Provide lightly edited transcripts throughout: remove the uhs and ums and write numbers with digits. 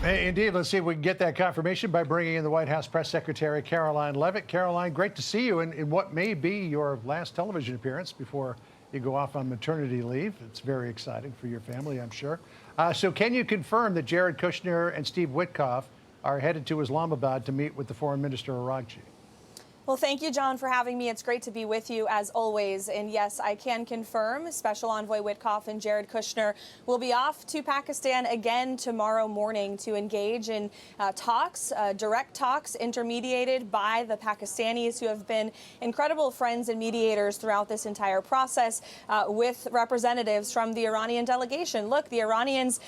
Indeed. Let's see if we can get that confirmation by bringing in the White House Press Secretary Karoline Leavitt. Caroline, great to see you in what may be your last television appearance before you go off on maternity leave. It's very exciting for your family, I'm sure. So can you confirm that Jared Kushner and Steve Witkoff are headed to Islamabad to meet with the Foreign Minister Araghchi? Well, thank you, John, for having me. It's great to be with you, as always. And yes, I can confirm Special Envoy Witkoff and Jared Kushner will be off to Pakistan again tomorrow morning to engage in talks, direct talks intermediated by the Pakistanis, who have been incredible friends and mediators throughout this entire process, with representatives from the Iranian delegation. Look, the Iranians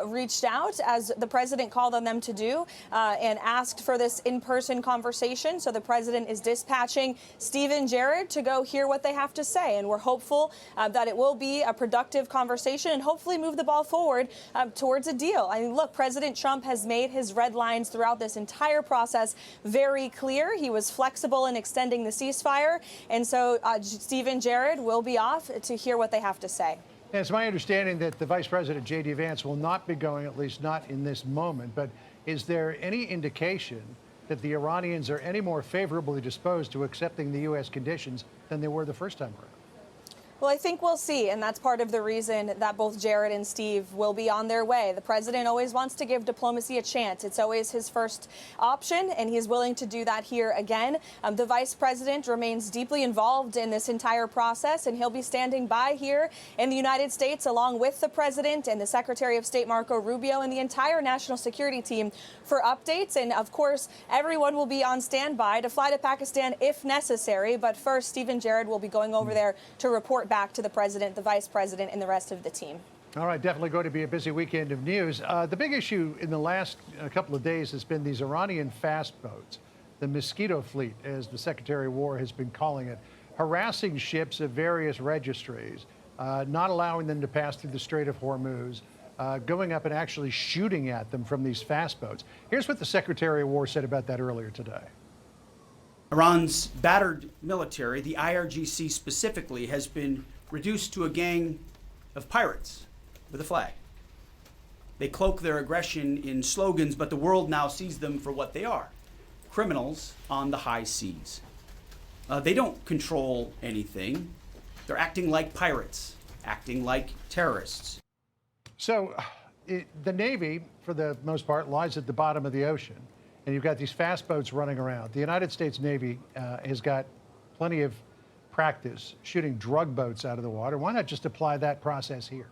reached out, as the president called on them to do, and asked for this in-person conversation. So the president is dispatching Steve and Jared to go hear what they have to say. And we're hopeful that it will be a productive conversation and hopefully move the ball forward towards a deal. I mean, look, President Trump has made his red lines throughout this entire process very clear. He was flexible in extending the ceasefire. And so Steve and Jared will be off to hear what they have to say. It's my understanding that the Vice President, J.D. Vance, will not be going, at least not in this moment. But is there any indication that the Iranians are any more favorably disposed to accepting the U.S. conditions than they were the first time around? Well, I think we'll see, and that's part of the reason that both Jared and Steve will be on their way. The president always wants to give diplomacy a chance. It's always his first option, and he's willing to do that here again. The vice president remains deeply involved in this entire process, and he'll be standing by here in the United States along with the president and the Secretary of State Marco Rubio and the entire national security team for updates. And of course, everyone will be on standby to fly to Pakistan if necessary. But first, Steve and Jared will be going over there to report back to the president, the vice president, and the rest of the team. All right, definitely going to be a busy weekend of news. The big issue in the last couple of days has been these Iranian fast boats, the Mosquito Fleet, as the Secretary of War has been calling it, harassing ships of various registries, not allowing them to pass through the Strait of Hormuz, going up and actually shooting at them from these fast boats. Here's what the Secretary of War said about that earlier today. Iran's battered military, the IRGC specifically, has been reduced to a gang of pirates with a flag. They cloak their aggression in slogans, but the world now sees them for what they are: criminals on the high seas. They don't control anything. They're acting like pirates, acting like terrorists. So the Navy, for the most part, lies at the bottom of the ocean. And you've got these fast boats running around. The United States Navy has got plenty of practice shooting drug boats out of the water. Why not just apply that process here?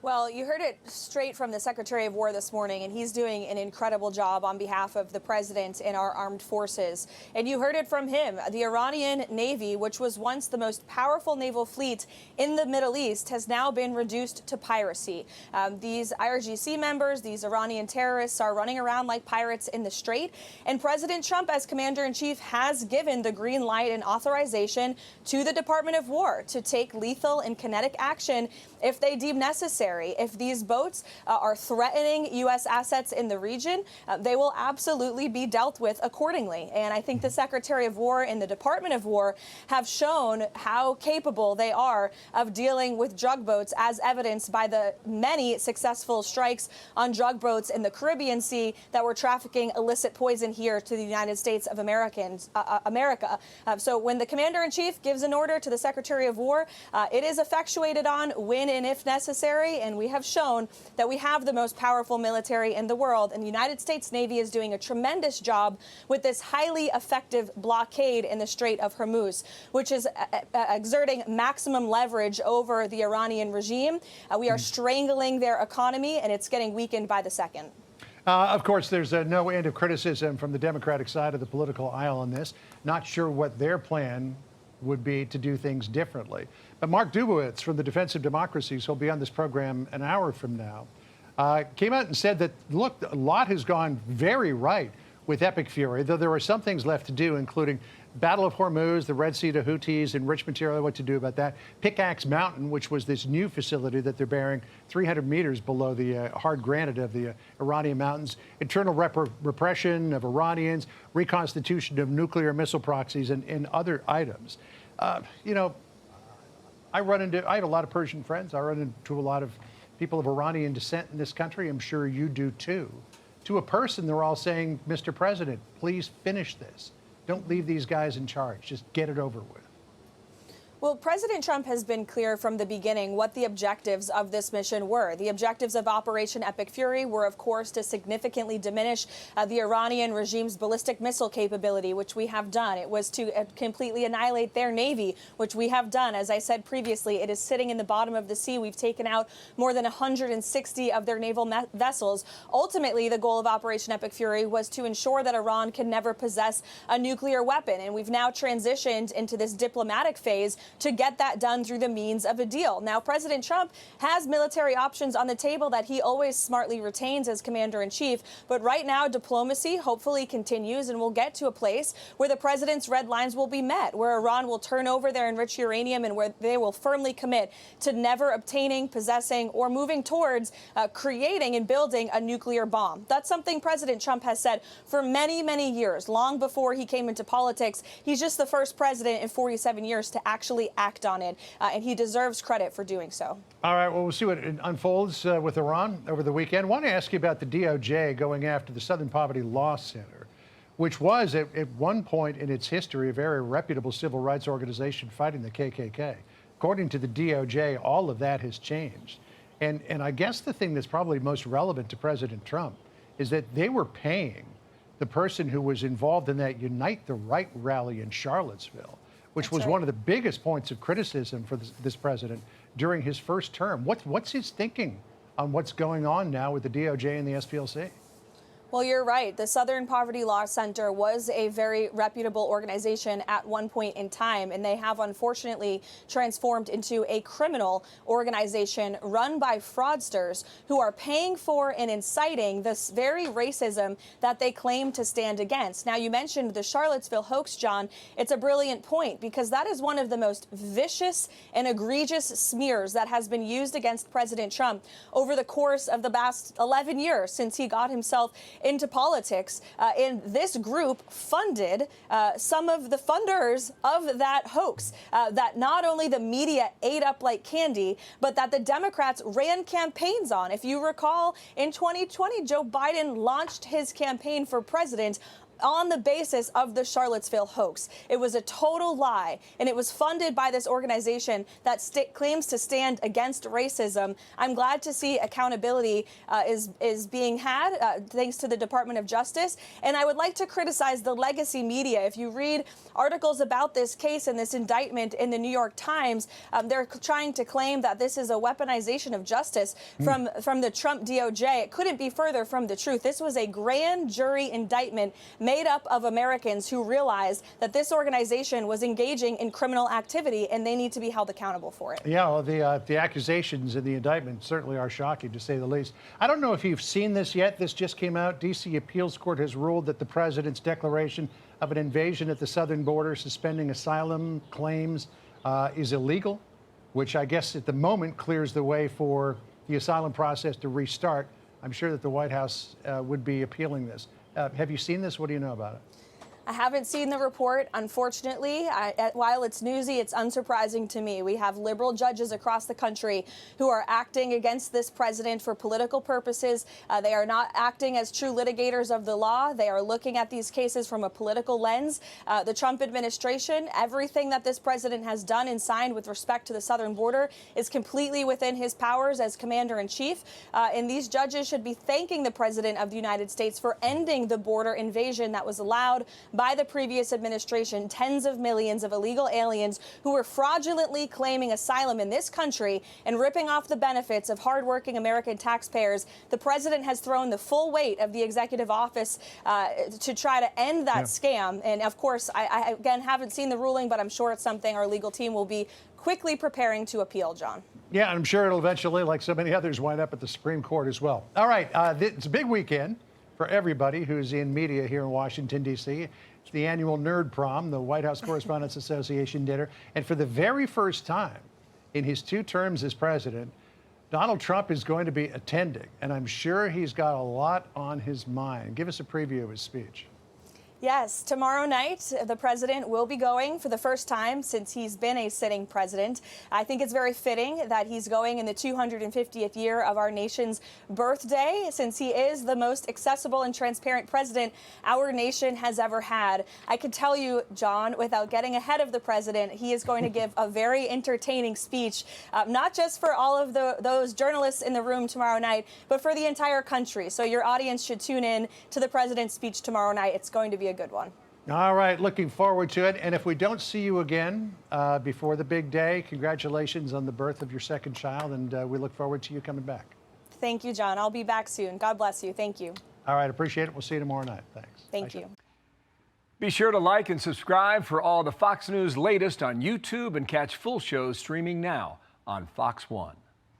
Well, you heard it straight from the Secretary of War this morning, and he's doing an incredible job on behalf of the president and our armed forces. And you heard it from him. The Iranian Navy, which was once the most powerful naval fleet in the Middle East, has now been reduced to piracy. These IRGC members, these Iranian terrorists, are running around like pirates in the Strait. And President Trump, as commander-in-chief, has given the green light and authorization to the Department of War to take lethal and kinetic action if they deem necessary. If these boats are threatening U.S. assets in the region, they will absolutely be dealt with accordingly. And I think the Secretary of War and the Department of War have shown how capable they are of dealing with drug boats, as evidenced by the many successful strikes on drug boats in the Caribbean Sea that were trafficking illicit poison here to the United States of America. So when the Commander-in-Chief gives an order to the Secretary of War, it is effectuated on when and if necessary. And we have shown that we have the most powerful military in the world. And the United States Navy is doing a tremendous job with this highly effective blockade in the Strait of Hormuz, which is exerting maximum leverage over the Iranian regime. We are strangling their economy, and it's getting weakened by the second. Of course, there's no end of criticism from the Democratic side of the political aisle on this. Not sure what their plan would be to do things differently. But Mark Dubowitz from the Defense of Democracies, who'll be on this program an hour from now, came out and said that, look, a lot has gone very right with Epic Fury, though there are some things left to do, including Battle of Hormuz, the Red Sea to Houthis, enrichment material, what to do about that. Pickaxe Mountain, which was this new facility that they're burying 300 meters below the hard granite of the Iranian mountains. Internal repression of Iranians, reconstitution of nuclear missile proxies, and other items. You know, I have a lot of Persian friends. I run into a lot of people of Iranian descent in this country. I'm sure you do too. To a person, they're all saying, Mr. President, please finish this. Don't leave these guys in charge. Just get it over with. Well, President Trump has been clear from the beginning what the objectives of this mission were. The objectives of Operation Epic Fury were, of course, to significantly diminish the Iranian regime's ballistic missile capability, which we have done. It was to completely annihilate their Navy, which we have done. As I said previously, it is sitting in the bottom of the sea. We've taken out more than 160 of their naval vessels. Ultimately, the goal of Operation Epic Fury was to ensure that Iran can never possess a nuclear weapon. And we've now transitioned into this diplomatic phase to get that done through the means of a deal. Now, President Trump has military options on the table that he always smartly retains as commander-in-chief. But right now, diplomacy hopefully continues, and we'll get to a place where the president's red lines will be met, where Iran will turn over their enriched uranium and where they will firmly commit to never obtaining, possessing, or moving towards creating and building a nuclear bomb. That's something President Trump has said for many, many years, long before he came into politics. He's just the first president in 47 years to actually act on it, and he deserves credit for doing so. All right, well, we'll see what unfolds with Iran over the weekend. I want to ask you about the DOJ going after the Southern Poverty Law Center, which was at one point in its history a very reputable civil rights organization fighting the KKK. According to the DOJ, all of that has changed. And I guess the thing that's probably most relevant to President Trump is that they were paying the person who was involved in that Unite the Right rally in Charlottesville, which was one of the biggest points of criticism for this president during his first term. What's his thinking on what's going on now with the DOJ and the SPLC? Well, you're right. The Southern Poverty Law Center was a very reputable organization at one point in time, and they have unfortunately transformed into a criminal organization run by fraudsters who are paying for and inciting this very racism that they claim to stand against. Now, you mentioned the Charlottesville hoax, John. It's a brilliant point because that is one of the most vicious and egregious smears that has been used against President Trump over the course of the past 11 years since he got himself into politics. And this group funded some of the funders of that hoax that not only the media ate up like candy, but that the Democrats ran campaigns on. If you recall, in 2020, Joe Biden launched his campaign for president on the basis of the Charlottesville hoax. It was a total lie, and it was funded by this organization that claims to stand against racism. I'm glad to see accountability is being had thanks to the Department of Justice, and I would like to criticize the legacy media. If you read articles about this case and this indictment in the New York Times, they're trying to claim that this is a weaponization of justice from the Trump DOJ. It couldn't be further from the truth. This was a grand jury indictment made up of Americans who realized that this organization was engaging in criminal activity, and they need to be held accountable for it. Yeah, well, the accusations in the indictment certainly are shocking, to say the least. I don't know if you've seen this yet. This just came out. D.C. Appeals Court has ruled that the president's declaration of an invasion at the southern border, suspending asylum claims, is illegal, which I guess at the moment clears the way for the asylum process to restart. I'm sure that the White House would be appealing this. Have you seen this? What do you know about it? I haven't seen the report, unfortunately. While it's newsy, it's unsurprising to me. We have liberal judges across the country who are acting against this president for political purposes. They are not acting as true litigators of the law. They are looking at these cases from a political lens. The Trump administration, everything that this president has done and signed with respect to the southern border is completely within his powers as commander-in-chief. And these judges should be thanking the president of the United States for ending the border invasion that was allowed by the previous administration, tens of millions of illegal aliens who were fraudulently claiming asylum in this country and ripping off the benefits of hardworking American taxpayers. The president has thrown the full weight of the executive office to try to end that scam. And of course, I again haven't seen the ruling, but I'm sure it's something our legal team will be quickly preparing to appeal, John. Yeah, I'm sure it'll eventually, like so many others, wind up at the Supreme Court as well. All right, it's a big weekend for everybody who's in media here in Washington, D.C. It's the annual Nerd Prom, the White House Correspondents Association dinner. And for the very first time in his 2 terms as president, Donald Trump is going to be attending. And I'm sure he's got a lot on his mind. Give us a preview of his speech. Yes, tomorrow night, the president will be going for the first time since he's been a sitting president. I think it's very fitting that he's going in the 250th year of our nation's birthday, since he is the most accessible and transparent president our nation has ever had. I could tell you, John, without getting ahead of the president, he is going to give a very entertaining speech, not just for all of those journalists in the room tomorrow night, but for the entire country. So your audience should tune in to the president's speech tomorrow night. It's going to be a good one. All right, looking forward to it. And if we don't see you again before the big day, congratulations on the birth of your second child, and we look forward to you coming back. Thank you, John. I'll be back soon. God bless you. Thank you. All right, appreciate it. We'll see you tomorrow night. Thanks. Thank Bye, you. Be sure to like and subscribe for all the Fox News latest on YouTube and catch full shows streaming now on Fox One.